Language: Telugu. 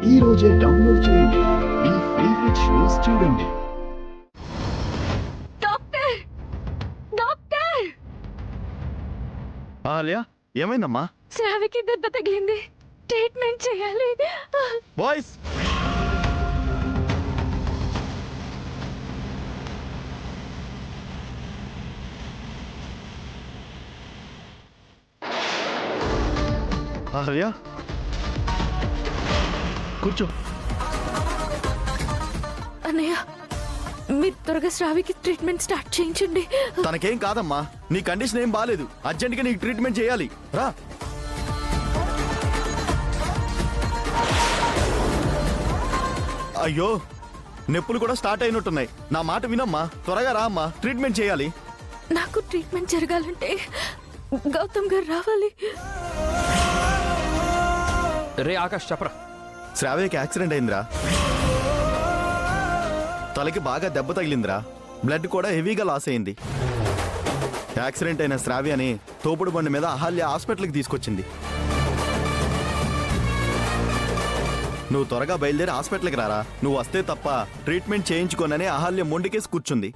ఈ రోజే డౌన్లోడ్ చేయండి. మీ ఫేవరెట్ షోస్ చూడండి. డాక్టర్ డాక్టర్ ఆలియా ఏమైందమ్మా? శ్రావికి దెబ్బ తగిలింది, ట్రీట్మెంట్ చేయాలి. బాయ్స్ ఆలియా కూర్చో. అన్నయ్య, మీరు త్వరగా శ్రావికి ట్రీట్మెంట్ స్టార్ట్ చేయించండి. తనకేం కాదమ్మా, నీ కండిషన్ ఏం బాలేదు, అర్జెంట్గా నీకు ట్రీట్మెంట్ చేయాలి. రా. అయ్యో, నొప్పులు కూడా స్టార్ట్ అయినట్టున్నాయి. నా మాట వినమ్మా, త్వరగా రా అమ్మా, ట్రీట్మెంట్ చేయాలి. నాకు ట్రీట్మెంట్ జరగాలంటే గౌతమ్ గారు రావాలి. రే ఆకాష్ చెప్పరా. శ్రావ్యకి యాక్సిడెంట్ అయిందిరా, తలకి బాగా దెబ్బ తగిలిందిరా, బ్లడ్ కూడా హెవీగా లాస్ అయింది. యాక్సిడెంట్ అయిన శ్రావ్యని తోపుడు బండి మీద అహల్య హాస్పిటల్కి తీసుకొచ్చింది. నువ్వు త్వరగా బయలుదేరి హాస్పిటల్కి రారా, నువ్వు వస్తే తప్ప ట్రీట్మెంట్ చేయించుకోనని అహల్య మొండికేసి కూర్చుంది.